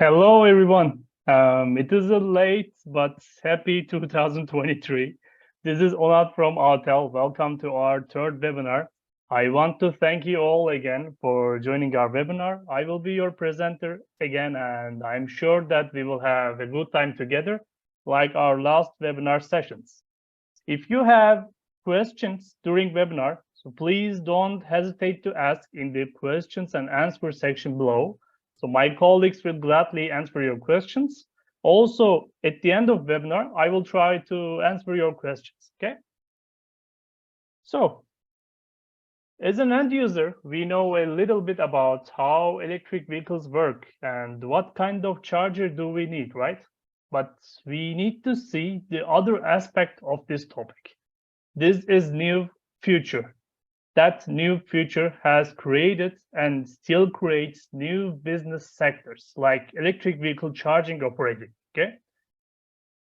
Hello, everyone. It is a late but happy 2023. This is Onat from AUTEL. Welcome to our third webinar. I want to thank you all again for joining our webinar. I will be your presenter again, and I'm sure that we will have a good time together, like our last webinar sessions. If you have questions during webinar, so please don't hesitate to ask in the questions and answer section below. So my colleagues will gladly answer your questions. Also, at the end of the webinar, I will try to answer your questions, okay? So, as an end user, we know a little bit about how electric vehicles work and what kind of charger do we need, right? But we need to see the other aspect of this topic. This is new future. That new future has created and still creates new business sectors like electric vehicle charging operating, okay?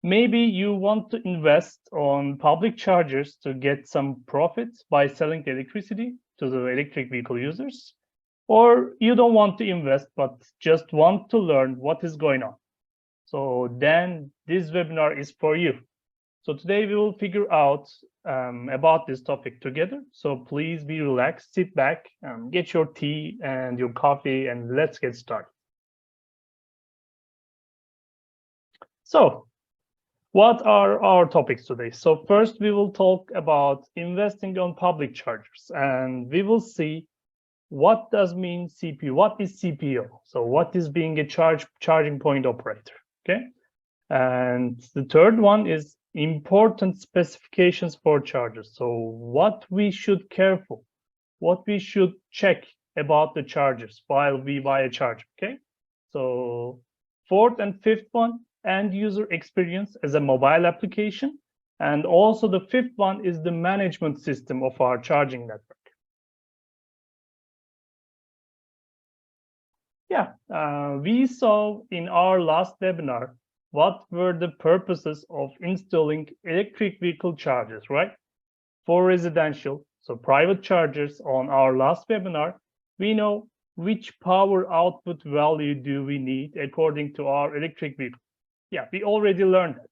Maybe you want to invest on public chargers to get some profits by selling electricity to the electric vehicle users, or you don't want to invest but just want to learn what is going on. So then this webinar is for you. So today we will figure out about this topic together. So please be relaxed, sit back, get your tea and your coffee, and let's get started. So what are our topics today? So first we will talk about investing on public chargers, and we will see what does mean CPO, what is CPO? So what is being a charging point operator, okay? And the third one is important specifications for chargers. So what we should careful, what we should check about the chargers while we buy a charger, okay? So fourth and fifth one, end user experience as a mobile application. And also the fifth one is the management system of our charging network. Yeah, we saw in our last webinar what were the purposes of installing electric vehicle chargers, right? For residential, so private chargers on our last webinar, we know which power output value do we need according to our electric vehicle. Yeah, we already learned that.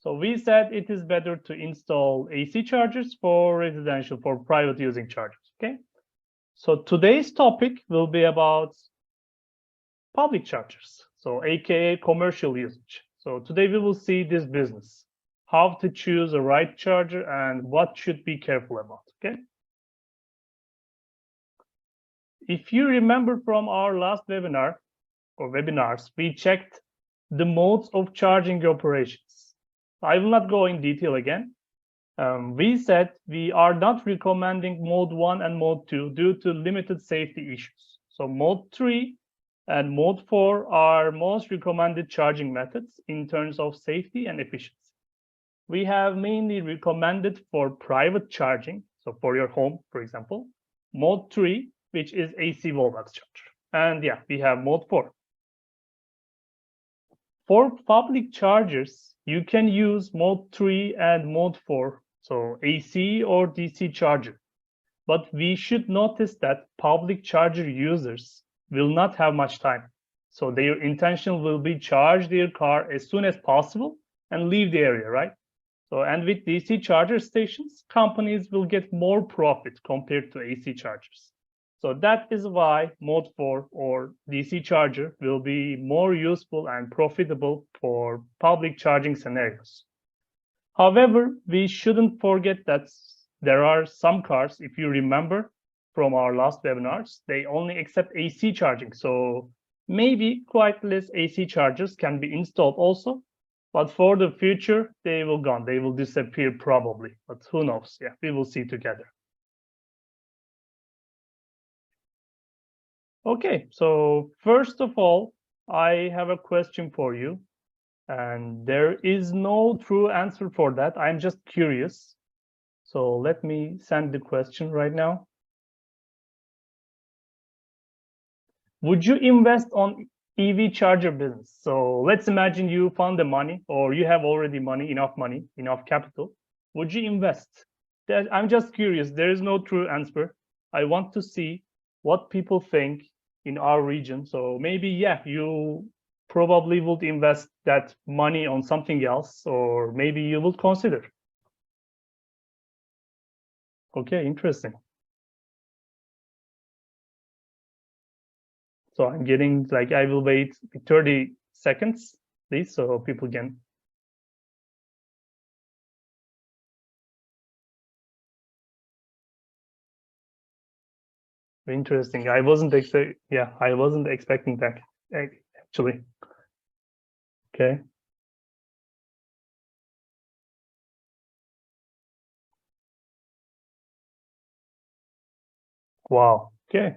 So we said it is better to install AC chargers for residential, for private using chargers, okay? So today's topic will be about public chargers, so aka commercial usage. So today we will see this business, how to choose a right charger and what should be careful about, okay? If you remember from our last webinar or webinars, we checked the modes of charging operations. I will not go in detail again. We said we are not recommending mode 1 and mode 2 due to limited safety issues. So mode 3 and mode 4 are most recommended charging methods in terms of safety and efficiency. We have mainly recommended for private charging, so for your home, for example, mode 3, which is AC wallbox charger. And yeah, we have mode 4. For public chargers, you can use mode 3 and mode 4, so AC or DC charger. But we should notice that public charger users will not have much time. So their intention will be charge their car as soon as possible and leave the area, right? So, and with DC charger stations, companies will get more profit compared to AC chargers. So that is why mode 4 or DC charger will be more useful and profitable for public charging scenarios. However, we shouldn't forget that there are some cars, if you remember, from our last webinars, they only accept AC charging. So maybe quite less AC chargers can be installed also, but for the future, they will gone. They will disappear probably, but who knows? Yeah, we will see together. Okay, so first of all, I have a question for you, and there is no true answer for that. I'm just curious. So let me send the question right now. Would you invest on EV charger business? So let's imagine you found the money, or you have already money, enough capital. Would you invest? I'm just curious. There is no true answer. I want to see what people think in our region. So maybe, yeah, you probably would invest that money on something else, or maybe you would consider. Okay, interesting. So I'm getting, like, I will wait 30 seconds, please, so people can. Interesting. I wasn't expecting that, actually. Okay. Wow. Okay.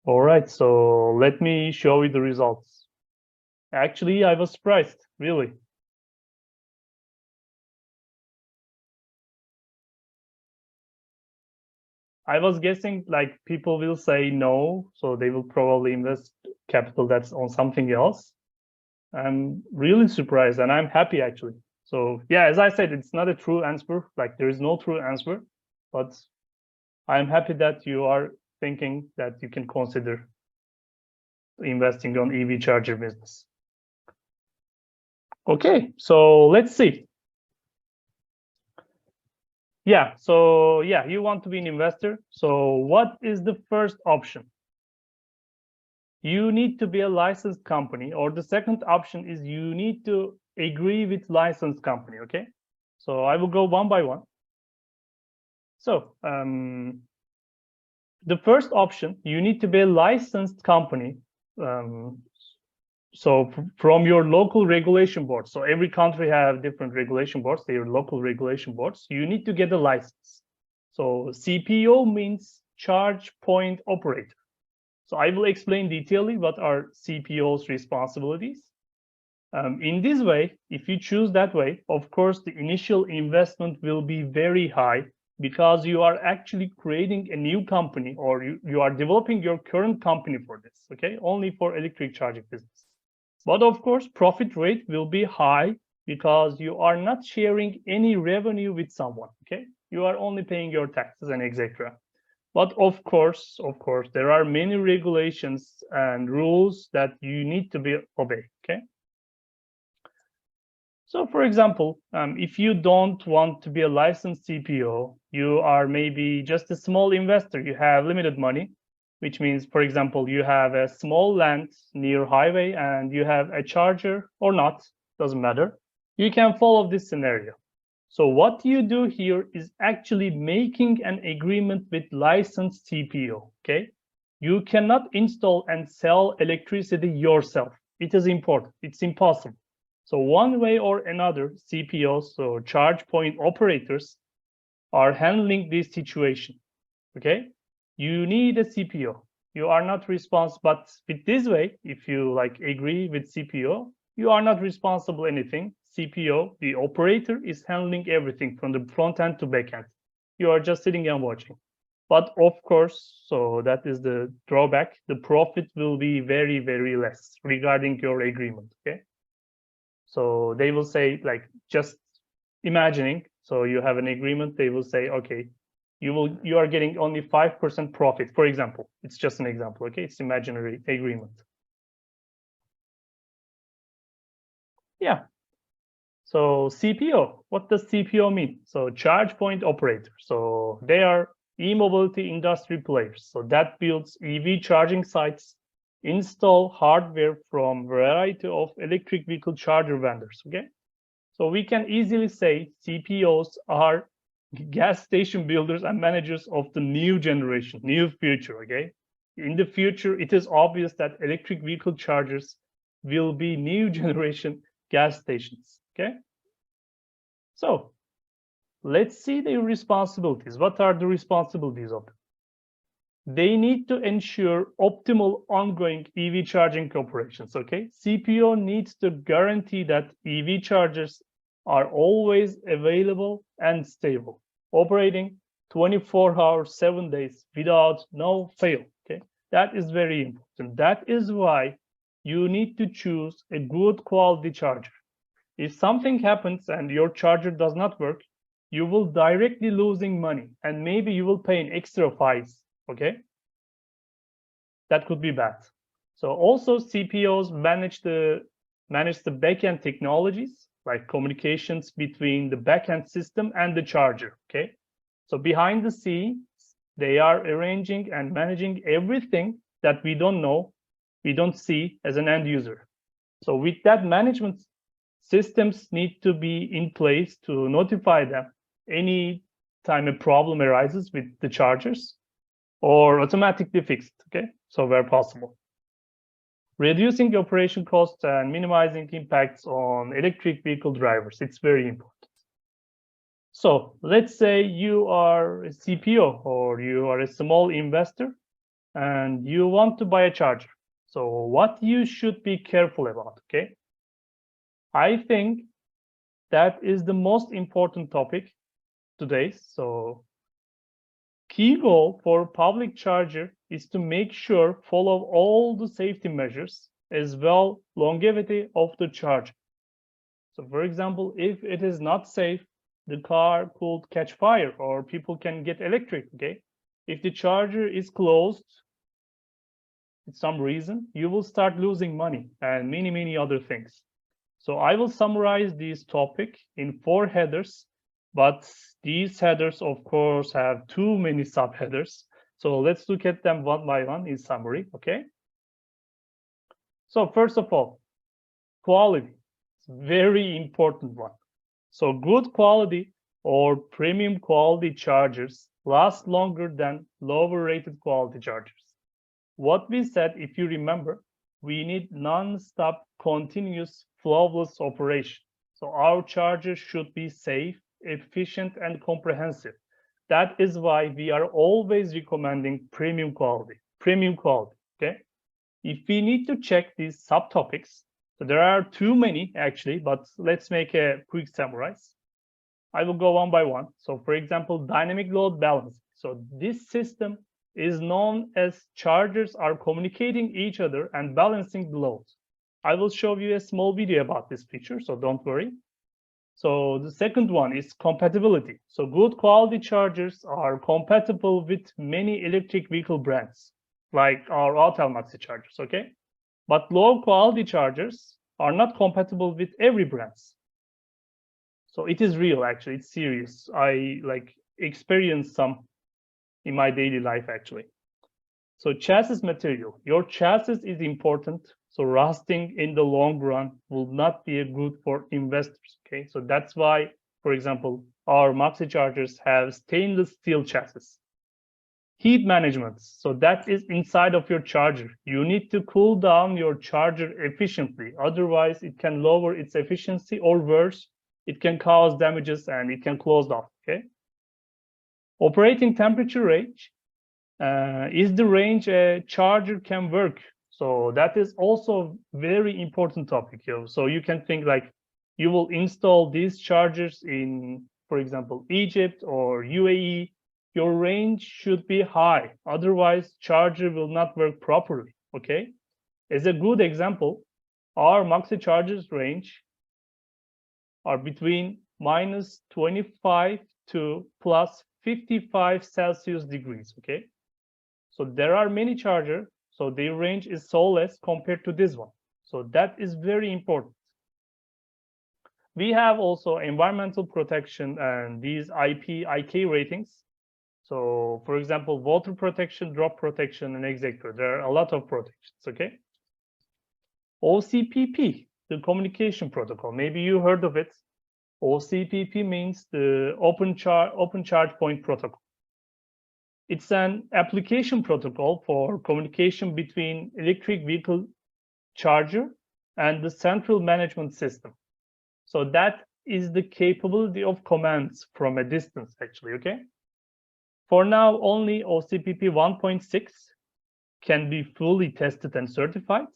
All right. So let me show you the results. Actually, I was surprised, really. I was guessing like people will say no, so they will probably invest capital that's on something else. I'm really surprised, and I'm happy actually. So yeah, as I said, it's not a true answer. Like there is no true answer, but I'm happy that you are thinking that you can consider investing on EV charger business. Okay, so let's see. Yeah, so yeah, you want to be an investor. So what is the first option? You need to be a licensed company, or the second option is you need to agree with licensed company. Okay, so I will go one by one. So the first option, you need to be a licensed company. So from your local regulation board. So every country have different regulation boards, their local regulation boards. You need to get a license. So CPO means charge point operator. So I will explain detailedly what are CPO's responsibilities. In this way, if you choose that way, of course, the initial investment will be very high because you are actually creating a new company, or you are developing your current company for this, okay? Only for electric charging business. But of course, profit rate will be high because you are not sharing any revenue with someone, okay? You are only paying your taxes and etc. But of course, there are many regulations and rules that you need to be obeyed, okay? So for example, if you don't want to be a licensed CPO, you are maybe just a small investor, you have limited money, which means, for example, you have a small land near highway and you have a charger or not, doesn't matter. You can follow this scenario. So what you do here is actually making an agreement with licensed CPO, okay? You cannot install and sell electricity yourself. It is important, it's impossible. So one way or another, CPOs, so charge point operators, are handling this situation, okay? You need a CPO. You are not responsible, but with this way, if you like agree with CPO, you are not responsible anything. CPO, the operator, is handling everything from the front end to back end. You are just sitting and watching. But of course, so that is the drawback. The profit will be very, very less regarding your agreement, okay? So they will say, like, just imagining, so you have an agreement, they will say, okay, you are getting only 5% profit, for example. It's just an example, okay? It's imaginary agreement. Yeah. So CPO, what does CPO mean? So charge point operator. So they are e-mobility industry players. So that builds EV charging sites, install hardware from variety of electric vehicle charger vendors, okay? So we can easily say CPOs are gas station builders and managers of the new generation, new future, okay? In the future, it is obvious that electric vehicle chargers will be new generation gas stations, okay? So let's see their responsibilities. What are the responsibilities of them? They need to ensure optimal ongoing EV charging operations, okay? CPO needs to guarantee that EV chargers are always available and stable, operating 24 hours, 7 days without no fail, okay? That is very important. That is why you need to choose a good quality charger. If something happens and your charger does not work, you will directly losing money and maybe you will pay an extra fees, okay? That could be bad. So also CPOs manage the backend technologies, like communications between the backend system and the charger, okay? So behind the scenes, they are arranging and managing everything that we don't know, we don't see as an end user. So with that management, systems need to be in place to notify them any time a problem arises with the chargers, or automatically fixed, okay? So where possible. Reducing operation costs and minimizing impacts on electric vehicle drivers, it's very important. So let's say you are a CPO or you are a small investor and you want to buy a charger. So what you should be careful about, okay? I think that is the most important topic today. So key goal for public charger is to make sure follow all the safety measures as well longevity of the charge. So for example, if it is not safe, the car could catch fire or people can get electric, okay? If the charger is closed for some reason, you will start losing money and many other things. So I will summarize this topic in 4 headers, but these headers, of course, have too many subheaders. So let's look at them one by one in summary, okay? So first of all, quality. It's a very important one. So good quality or premium quality chargers last longer than lower rated quality chargers. What we said, if you remember, we need non-stop, continuous, flawless operation. So our charger should be safe, efficient, and comprehensive. That is why we are always recommending premium quality, okay? If we need to check these subtopics, so there are too many actually, but let's make a quick summarize. I will go one by one. So for example, dynamic load balancing. So this system is known as chargers are communicating each other and balancing the loads. I will show you a small video about this feature, so don't worry. So the second one is compatibility. So good quality chargers are compatible with many electric vehicle brands, like our AUTEL maxi chargers, okay? But low quality chargers are not compatible with every brand. So it is real, actually, it's serious. I experienced some in my daily life, actually. So chassis material, your chassis is important. So rusting in the long run will not be good for investors, okay? So that's why, for example, our maxi chargers have stainless steel chassis. Heat management, so that is inside of your charger. You need to cool down your charger efficiently. Otherwise, it can lower its efficiency, or worse, it can cause damages and it can close off, okay? Operating temperature range is the range a charger can work. So that is also very important topic. So you can think like you will install these chargers in, for example, Egypt or UAE. Your range should be high. Otherwise, charger will not work properly, okay? As a good example, our maxi chargers range are between -25 to +55 Celsius degrees, okay? So there are many chargers, so their range is so less compared to this one. So that is very important. We have also environmental protection and these IK ratings. So for example, water protection, drop protection, and etc. There are a lot of protections, okay? OCPP, the communication protocol. Maybe you heard of it. OCPP means the Open Charge Point Protocol. It's an application protocol for communication between electric vehicle charger and the central management system. So that is the capability of commands from a distance, actually, okay? For now, only OCPP 1.6 can be fully tested and certified.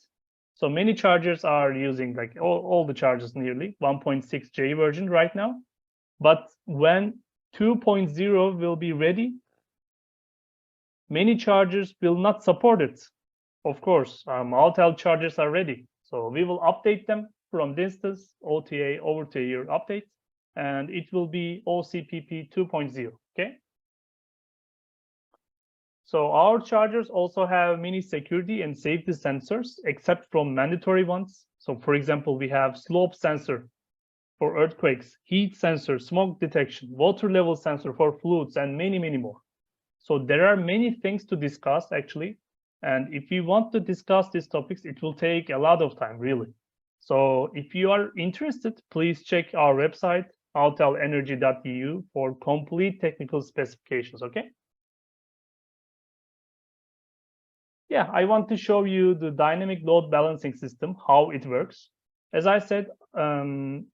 So many chargers are using, like all the chargers nearly, 1.6J version right now. But when 2.0 will be ready, many chargers will not support it. Of course, AUTEL chargers are ready. So we will update them from distance, OTA over-the-air update, and it will be OCPP 2.0, okay? So our chargers also have many security and safety sensors, except from mandatory ones. So for example, we have slope sensor for earthquakes, heat sensor, smoke detection, water level sensor for floods, and many, many more. So there are many things to discuss actually. And if you want to discuss these topics, it will take a lot of time, really. So if you are interested, please check our website, autelenergy.eu, for complete technical specifications, okay? Yeah, I want to show you the dynamic load balancing system, how it works. As I said, you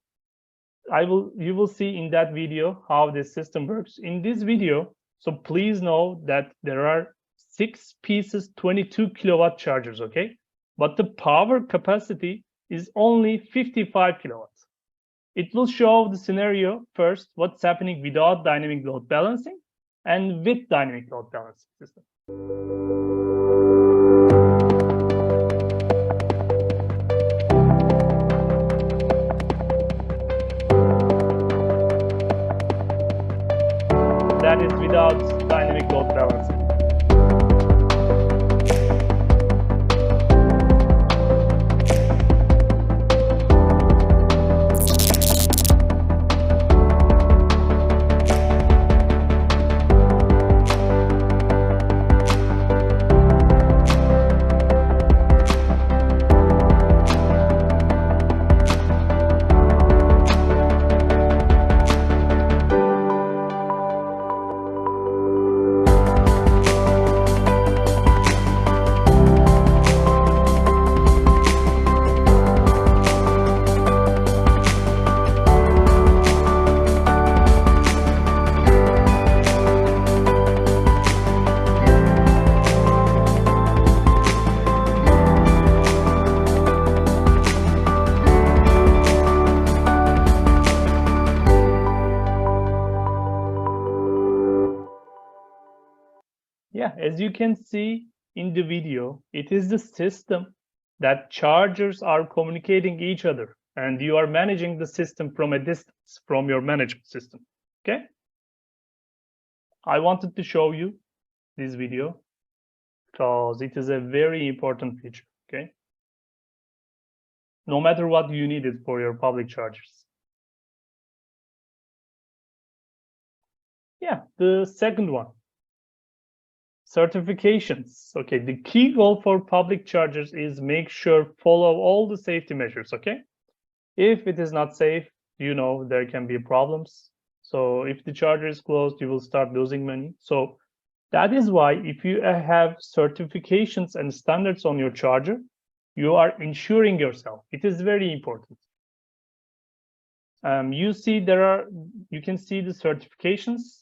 will see in that video how this system works. In this video, so please know that there are 6 pieces 22 kilowatt chargers, okay? But the power capacity is only 55 kilowatts. It will show the scenario first, what's happening without dynamic load balancing and with dynamic load balancing system. That is without dynamic load balancing. Yeah, as you can see in the video, it is the system that chargers are communicating each other, and you are managing the system from a distance from your management system, okay? I wanted to show you this video because it is a very important feature, okay? No matter what you need it for your public chargers. Yeah, the second one. Certifications. Okay, the key goal for public chargers is make sure follow all the safety measures, okay? If it is not safe, you know there can be problems. So if the charger is closed, you will start losing money. So that is why if you have certifications and standards on your charger, you are insuring yourself. It is very important. You can see the certifications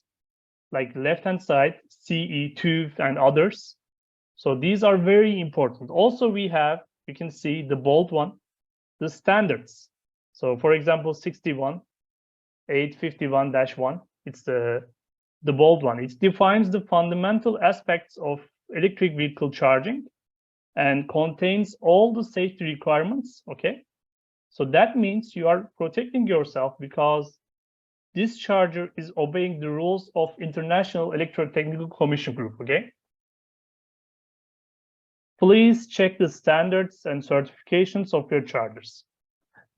like left-hand side, CE, TÜV, and others. So these are very important. Also, you can see the bold one, the standards. So for example, 61851-1, it's the bold one. It defines the fundamental aspects of electric vehicle charging and contains all the safety requirements, okay? So that means you are protecting yourself because this charger is obeying the rules of International Electrotechnical Commission Group, okay? Please check the standards and certifications of your chargers.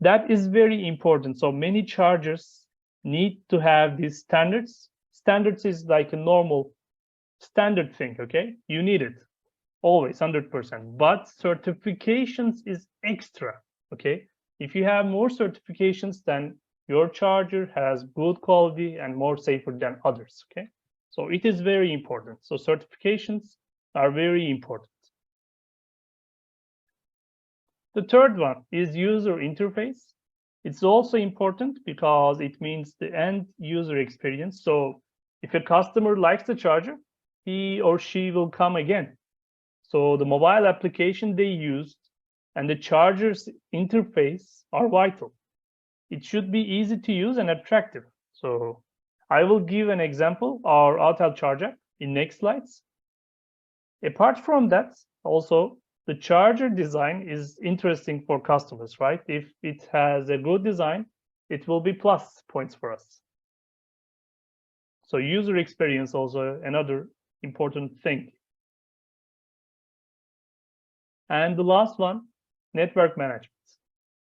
That is very important. So many chargers need to have these standards. Standards is like a normal standard thing, okay? You need it, always, 100%. But certifications is extra, okay? If you have more certifications, then your charger has good quality and more safer than others, okay? So it is very important. So certifications are very important. The third one is user interface. It's also important because it means the end user experience. So if a customer likes the charger, he or she will come again. So the mobile application they used and the charger's interface are vital. It should be easy to use and attractive. So I will give an example, our AUTEL charger in next slides. Apart from that, also the charger design is interesting for customers, right? If it has a good design, it will be plus points for us. So user experience also another important thing And the last one, network management.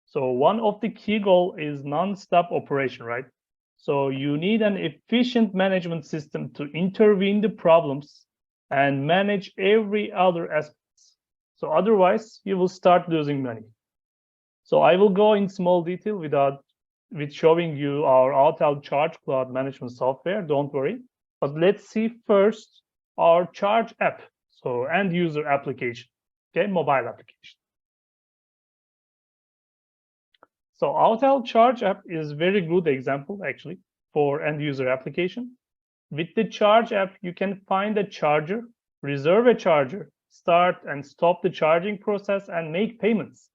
So one of the key goals is non-stop operation, right? So you need an efficient management system to intervene the problems and manage every other aspect. So otherwise, you will start losing money. So I will go in small detail with showing you our AUTEL Charge Cloud management software. Don't worry. But let's see first our Charge app. So end user application, okay, mobile application. So AUTEL Charge app is very good example actually for end user application. With the Charge app, you can find a charger, reserve a charger, start and stop the charging process, and make payments.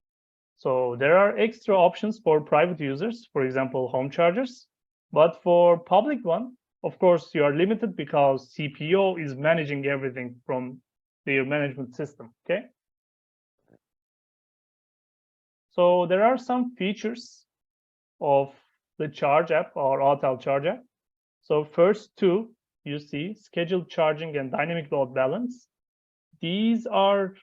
So there are extra options for private users, for example, home chargers. But for public one, of course, you are limited because CPO is managing everything from their management system, okay? So there are some features of the Charge app or AUTEL Charge app. So first two, you see scheduled charging and dynamic load balance. These are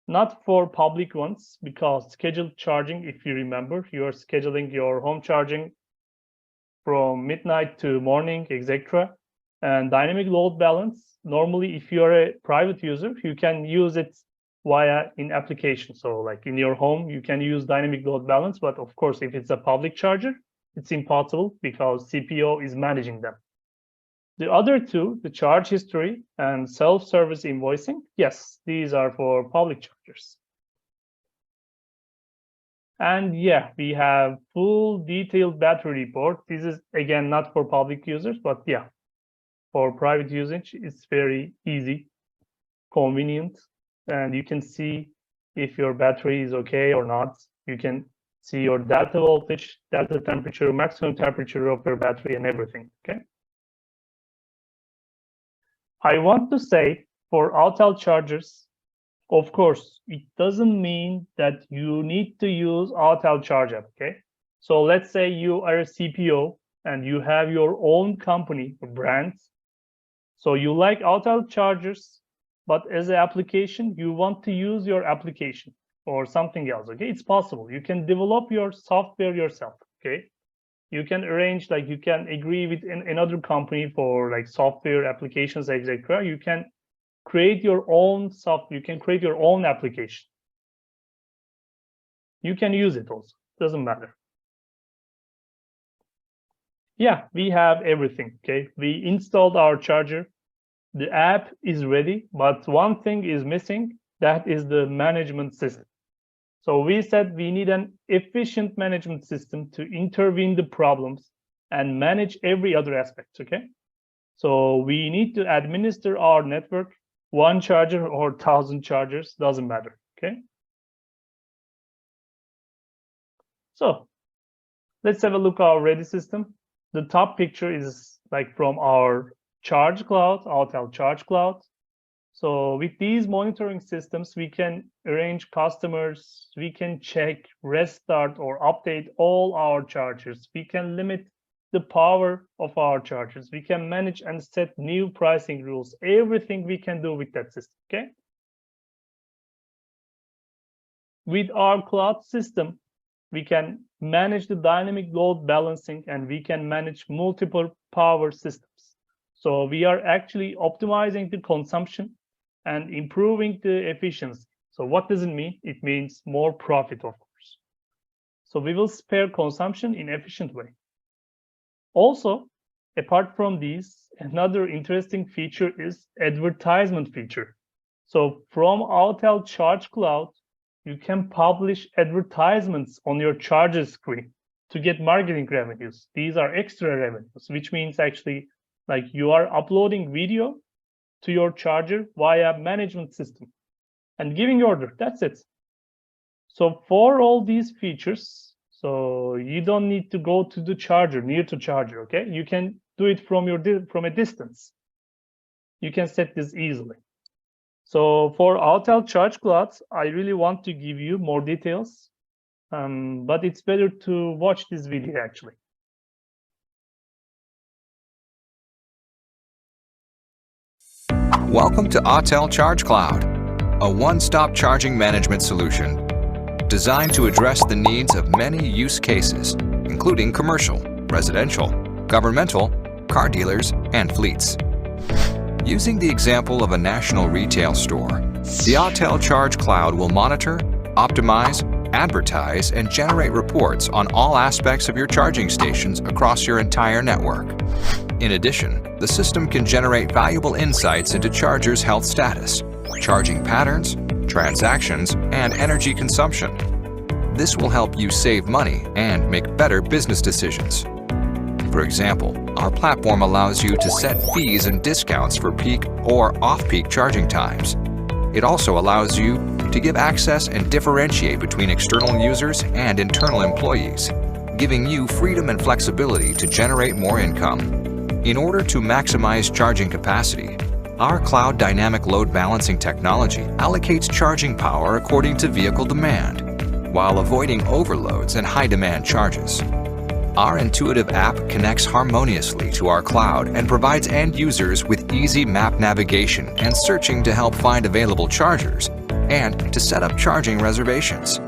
not for public ones because scheduled charging, if you remember, you are scheduling your home charging from midnight to morning, etc. And dynamic load balance, normally if you are a private user, you can use it via in application. So like in your home, you can use dynamic load balance, but of course, if it's a public charger, it's impossible because CPO is managing them. The other two, the charge history and self-service invoicing, yes, these are for public chargers. And yeah, we have full detailed battery report. This is again not for public users, but yeah, for private usage, it's very easy, convenient, and you can see if your battery is okay or not. You can see your delta voltage, delta temperature, maximum temperature of your battery, and everything. Okay. I want to say for AUTEL chargers, of course, it doesn't mean that you need to use AUTEL Charge app, okay? So let's say you are a CPO and you have your own company or brand. So you like AUTEL chargers, but as an application, you want to use your application or something else, okay? It's possible. You can develop your software yourself, okay? You can arrange, like you can agree with another company for like software applications, etc. You can create your own software. You can create your own application. You can use it also. Doesn't matter. Yeah, we have everything. Okay, we installed our charger. The app is ready, but one thing is missing. That is the management system. So we said we need an efficient management system to intervene the problems and manage every other aspect, okay? So we need to administer our network, one charger or 1,000 chargers, doesn't matter, okay? So let's have a look at our ready system. The top picture is like from our Charge Cloud, AUTEL Charge Cloud. So with these monitoring systems, we can arrange customers, we can check, restart, or update all our chargers. We can limit the power of our chargers. We can manage and set new pricing rules. Everything we can do with that system, okay? With our cloud system, we can manage the dynamic load balancing and we can manage multiple power systems. So we are actually optimizing the consumption and improving the efficiency. So what does it mean? It means more profit, of course. So we will spare consumption in an efficient way. Also, apart from these, another interesting feature is advertisement feature. So from AUTEL Charge Cloud, you can publish advertisements on your charger screen to get marketing revenues. These are extra revenues, which means actually like you are uploading video to your charger via management system and giving order. That's it. So for all these features, so you don't need to go to the charger, near to charger, okay? You can do it from a distance. You can set this easily. So for AUTEL Charge Cloud, I really want to give you more details, but it's better to watch this video actually. Welcome to AUTEL Charge Cloud. a one-stop charging management solution designed to address the needs of many use cases, including commercial, residential, governmental, car dealers, and fleets. Using the example of a national retail store, the AUTEL Charge Cloud will monitor, optimize, advertise, and generate reports on all aspects of your charging stations across your entire network. In addition, the system can generate valuable insights into chargers' health status, charging patterns, transactions, and energy consumption. This will help you save money and make better business decisions. For example, our platform allows you to set fees and discounts for peak or off-peak charging times. It also allows you to give access and differentiate between external users and internal employees, giving you freedom and flexibility to generate more income. In order to maximize charging capacity, our cloud dynamic load balancing technology allocates charging power according to vehicle demand, while avoiding overloads and high-demand charges. Our intuitive app connects harmoniously to our cloud and provides end users with easy map navigation and searching to help find available chargers and to set up charging reservations.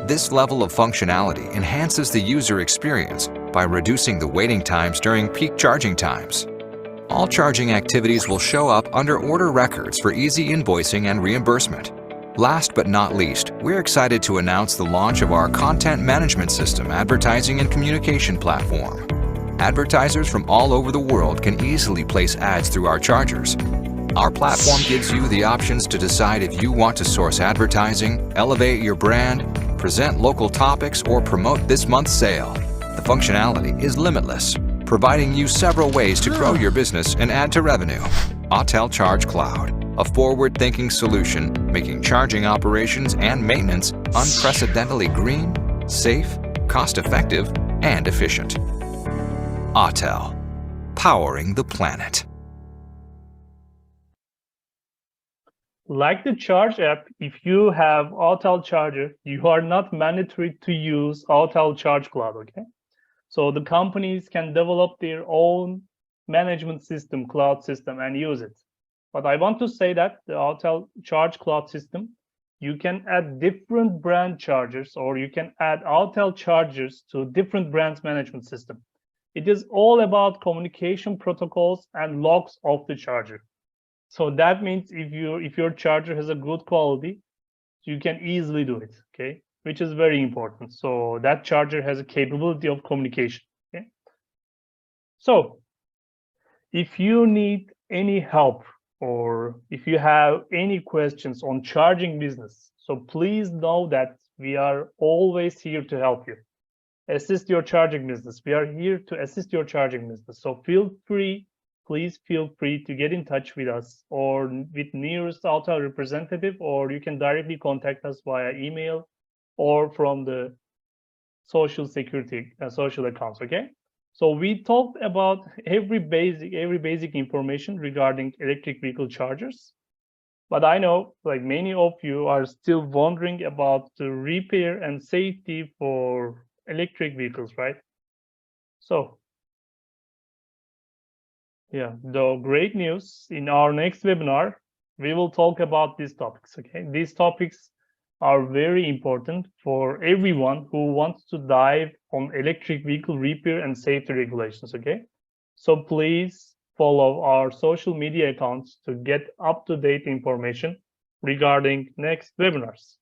This level of functionality enhances the user experience by reducing the waiting times during peak charging times. All charging activities will show up under order records for easy invoicing and reimbursement. Last but not least, we're excited to announce the launch of our content management system advertising and communication platform. Advertisers from all over the world can easily place ads through our chargers. Our platform gives you the options to decide if you want to source advertising, elevate your brand, present local topics, or promote this month's sale. The functionality is limitless, providing you several ways to grow your business and add to revenue. AUTEL Charge Cloud, a forward-thinking solution making charging operations and maintenance unprecedentedly green, safe, cost-effective, and efficient. AUTEL, powering the planet. Like the Charge app, if you have AUTEL charger, you are not mandatory to use AUTEL Charge Cloud, okay? So the companies can develop their own management system, cloud system, and use it. But I want to say that the AUTEL Charge Cloud system, you can add different brand chargers, or you can add AUTEL chargers to different brands management system. It is all about communication protocols and logs of the charger. So that means if your charger has a good quality, you can easily do it, okay? Which is very important. So that charger has a capability of communication, okay? So if you need any help or if you have any questions on charging business, so please know that we are always here to help you. Assist your charging business. We are here to assist your charging business. So please feel free to get in touch with us or with nearest AUTEL representative, or you can directly contact us via email or from the social accounts, okay? So we talked about every basic information regarding electric vehicle chargers. But I know like many of you are still wondering about the repair and safety for electric vehicles, right? So yeah, the great news, in our next webinar, we will talk about these topics, okay? These topics are very important for everyone who wants to dive on electric vehicle repair and safety regulations, okay? So please follow our social media accounts to get up-to-date information regarding next webinars.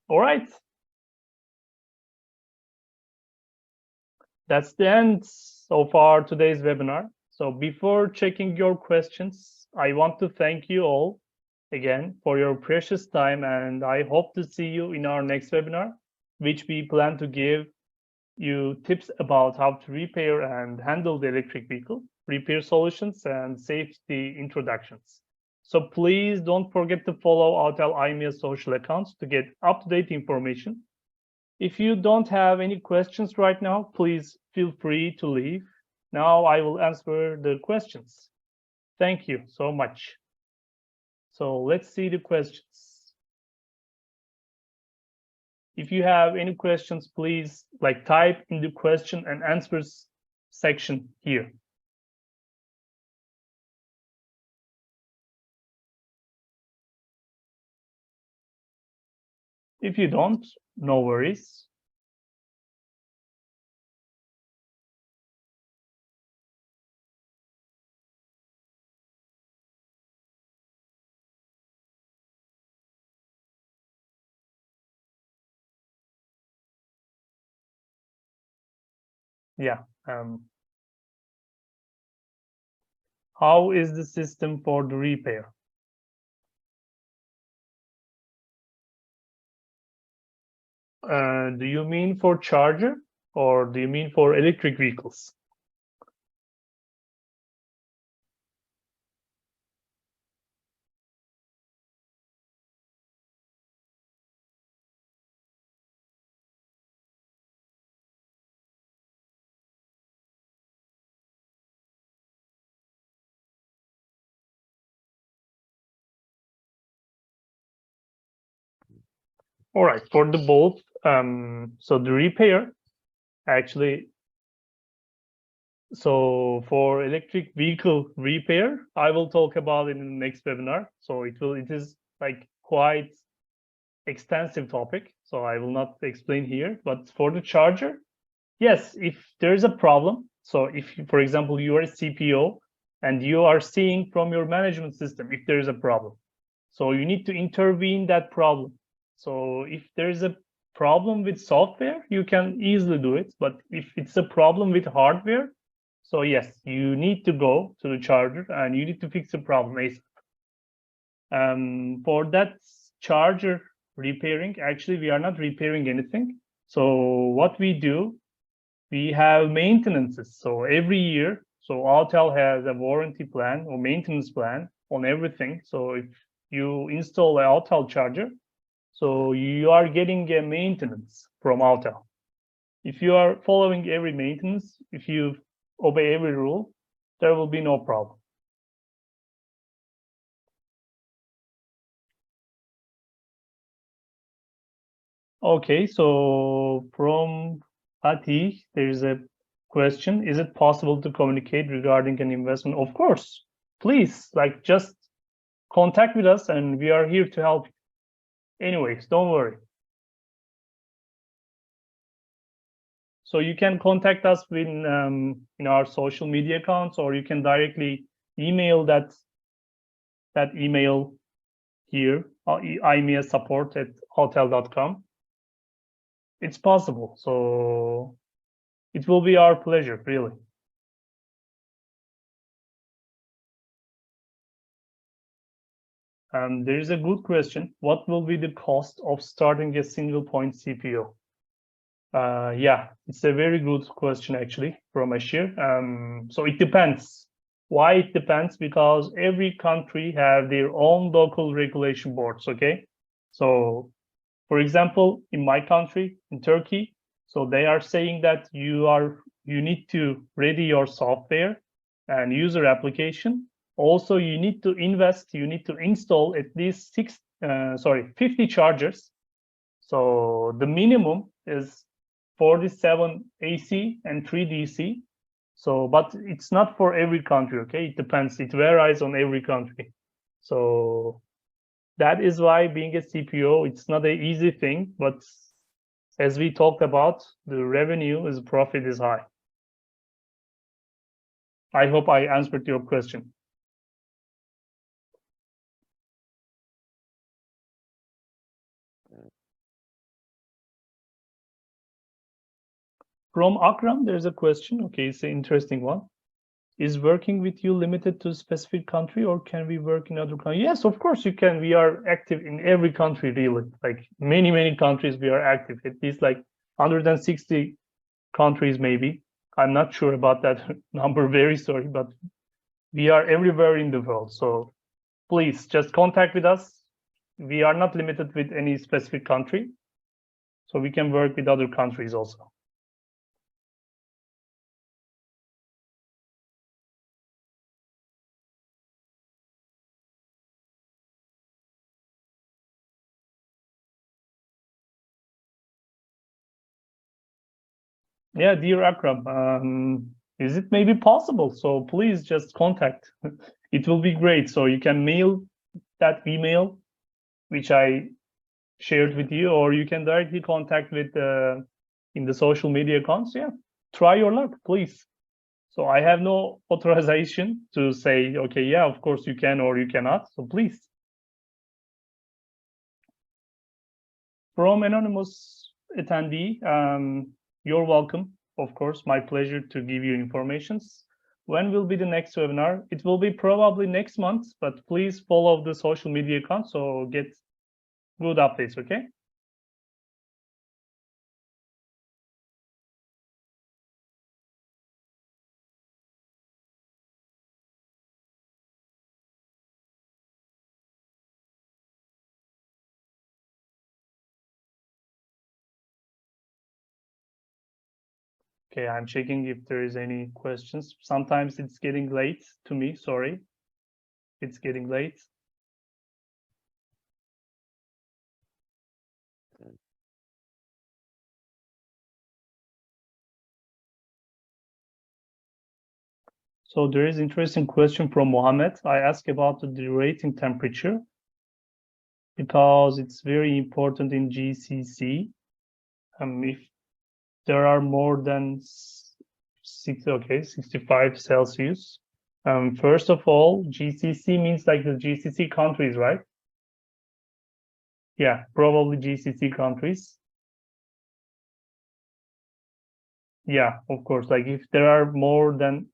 All right. That's the end of our today's webinar. So before checking your questions, I want to thank you all again for your precious time, and I hope to see you in our next webinar, which we plan to give you tips about how to repair and handle the electric vehicle, repair solutions, and safety introductions. So please don't forget to follow AUTEL IMEA social accounts to get up-to-date information. If you don't have any questions right now, please feel free to leave. Now I will answer the questions. Thank you so much. So let's see the questions. If you have any questions, please type in the question and answers section here. If you don't, no worries. Yeah. How is the system for the repair? Do you mean for charger or do you mean for electric vehicles? All right, for the both, so the repair, actually, so for electric vehicle repair, I will talk about it in the next webinar. So it is like quite extensive topic, so I will not explain here. But for the charger, yes, if there's a problem, so if, for example, you are a CPO and you are seeing from your management system if there is a problem, so you need to intervene that problem. So if there's a problem with software, you can easily do it. But if it's a problem with hardware, so yes, you need to go to the charger and you need to fix the problem ASAP. For that charger repairing, actually, we are not repairing anything. So what we do, we have maintenances. So every year, so AUTEL has a warranty plan or maintenance plan on everything. So if you install an AUTEL charger, so you are getting a maintenance from AUTEL. If you are following every maintenance, if you obey every rule, there will be no problem. Okay, so from Fatih, there is a question. Is it possible to communicate regarding an investment? Of course, please, like just contact with us and we are here to help you. Anyways, don't worry. So you can contact us in our social media accounts, or you can directly email that email here, IMEA support@autel.com. It's possible, so it will be our pleasure, really. There is a good question. What will be the cost of starting a single point CPO? Yeah, it's a very good question, actually, from Ashir. So it depends. Why it depends? Because every country have their own local regulation boards, okay? So, for example, in my country, in Turkey, so they are saying that you need to ready your software and user application. Also, you need to invest, you need to install at least 50 chargers. So the minimum is 47 AC and 3 DC. So, but it's not for every country, okay? It depends, it varies on every country. So that is why being a CPO, it's not an easy thing, but as we talked about, the profit is high. I hope I answered your question. From Akram, there's a question. Okay, it's an interesting one. Is working with you limited to a specific country, or can we work in other countries? Yes, of course you can. We are active in every country, really. Like many countries we are active. At least like 160 countries, maybe. I'm not sure about that number, very sorry, but we are everywhere in the world. So please just contact with us. We are not limited with any specific country. So we can work with other countries also. Yeah, dear Akram, is it maybe possible? So please just contact. It will be great. So you can mail that email, which I shared with you, or you can directly contact with in the social media accounts. Yeah, try your luck, please. So I have no authorization to say, okay, yeah, of course you can or you cannot. So please. From anonymous attendee, you're welcome. Of course, my pleasure to give you informations. When will be the next webinar? It will be probably next month, but please follow the social media account so get good updates, okay? Okay, I'm checking if there is any questions. Sometimes it's getting late to me, sorry. It's getting late. So there is interesting question from Mohammed. I asked about the derating temperature because it's very important in GCC. If there are more than 65 Celsius. First of all, GCC means like the GCC countries, right? Yeah, probably GCC countries. Yeah, of course, like if there are more than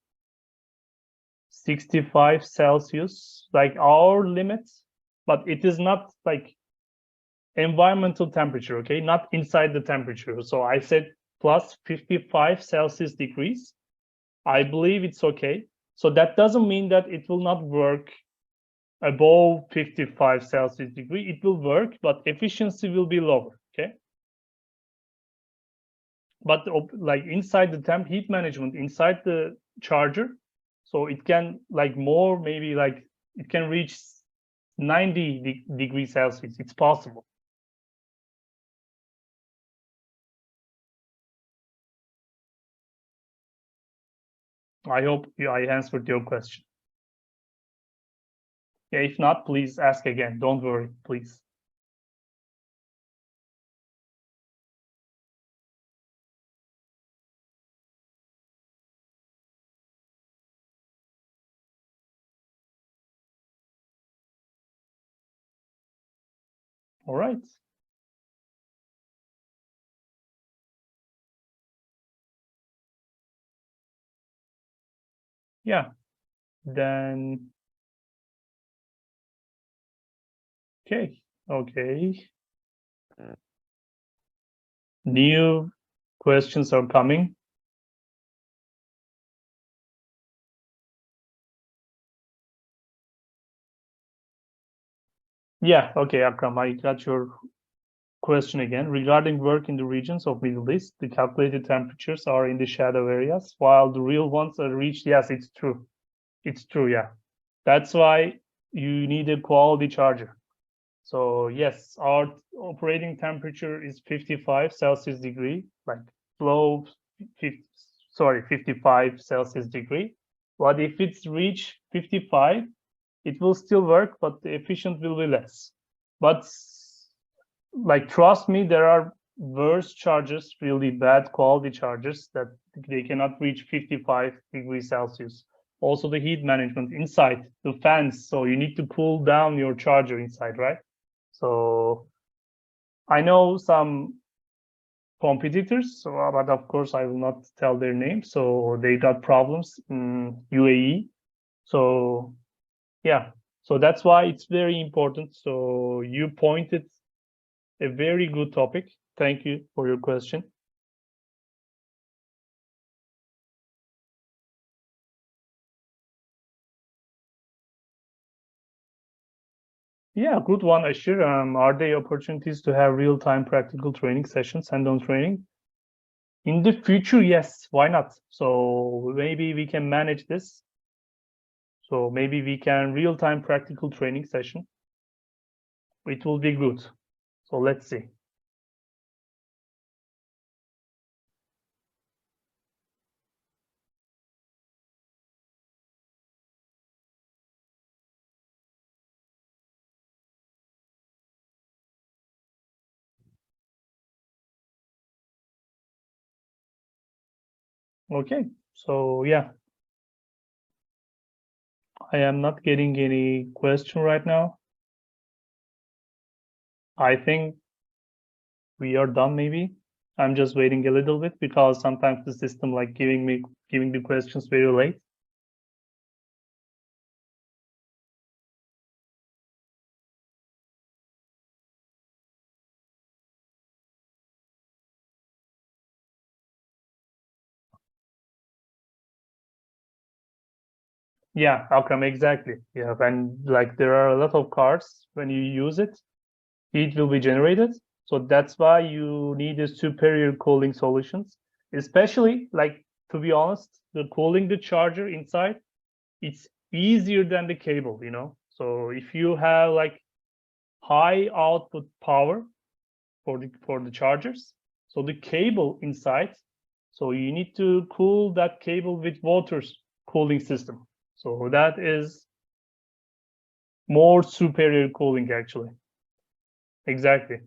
65 Celsius, like our limits, but it is not like environmental temperature, okay? Not inside the temperature. So I said plus 55 Celsius degrees. I believe it's okay. So that doesn't mean that it will not work above 55 Celsius degree. It will work, but efficiency will be lower, okay? But like inside the heat management, inside the charger, so it can like more, maybe like it can reach 90 degrees Celsius. It's possible. I hope I answered your question. Yeah, if not, please ask again. Don't worry, please. All right. Yeah, then, okay. New questions are coming. Yeah, okay, Akram, I got your question again. Regarding work in the regions of Middle East, the calculated temperatures are in the shadow areas, while the real ones are reached. Yes, it's true. It's true, yeah. That's why you need a quality charger. So yes, our operating temperature is 55 Celsius degree, like low 55 Celsius degree. But if it's reached 55, it will still work, but the efficient will be less. But like, trust me, there are worse chargers, really bad quality chargers that they cannot reach 55 degrees Celsius. Also the heat management inside the fans. So you need to cool down your charger inside, right? So I know some competitors, but of course I will not tell their names. So they got problems in UAE. So yeah, so that's why it's very important. So you pointed a very good topic. Thank you for your question. Yeah, good one, Ashir. Are there opportunities to have real-time practical training sessions, hands-on training? In the future, yes, why not? So maybe we can manage this. So maybe we can real-time practical training session. It will be good. So let's see. Okay, so yeah, I am not getting any question right now. I think we are done. Maybe I'm just waiting a little bit because sometimes the system like giving the questions very late. Yeah, Akram, exactly. Yeah, when like there are a lot of cars, when you use it, heat will be generated. So that's why you need a superior cooling solutions, especially like, to be honest, the cooling the charger inside, it's easier than the cable, you know. So if you have like high output power for the chargers, so the cable inside, so you need to cool that cable with water's cooling system. So that is more superior cooling actually. Exactly.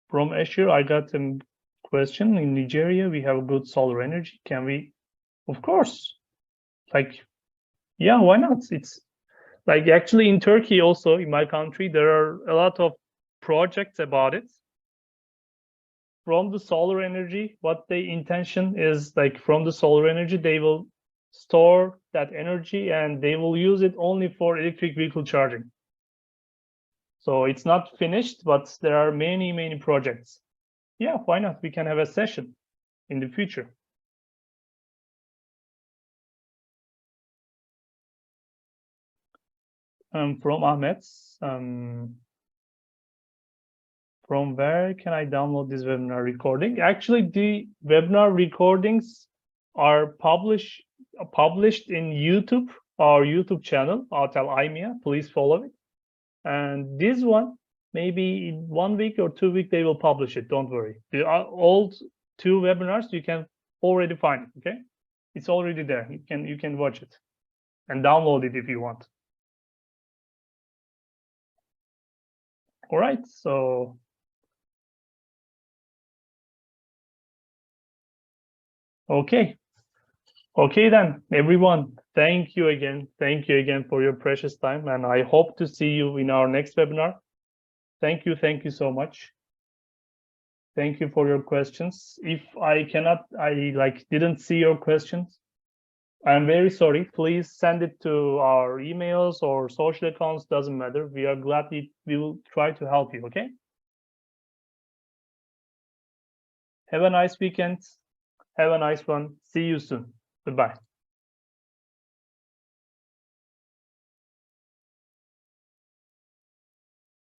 From Asher, I got a question. In Nigeria, we have good solar energy. Can we? Of course. Like, yeah, why not? It's like actually in Turkey also, in my country, there are a lot of projects about it. From the solar energy, what the intention is like from the solar energy, they will store that energy and they will use it only for electric vehicle charging. So it's not finished, but there are many, many projects. Yeah, why not? We can have a session in the future. From Ahmet, from where can I download this webinar recording? Actually, the webinar recordings are published in YouTube, our YouTube channel, AUTEL IMEA. Please follow it. And this one, maybe in 1 week or 2 weeks, they will publish it. Don't worry. The old 2 webinars you can already find it. Okay, it's already there. You can watch it and download it if you want. All right, so okay then, everyone, thank you again for your precious time, and I hope to see you in our next webinar. Thank you so much. Thank you for your questions. If I didn't see your questions, I'm very sorry. Please send it to our emails or social accounts, doesn't matter. We are glad we will try to help you. Okay, have a nice weekend, have a nice one. See you soon. Goodbye.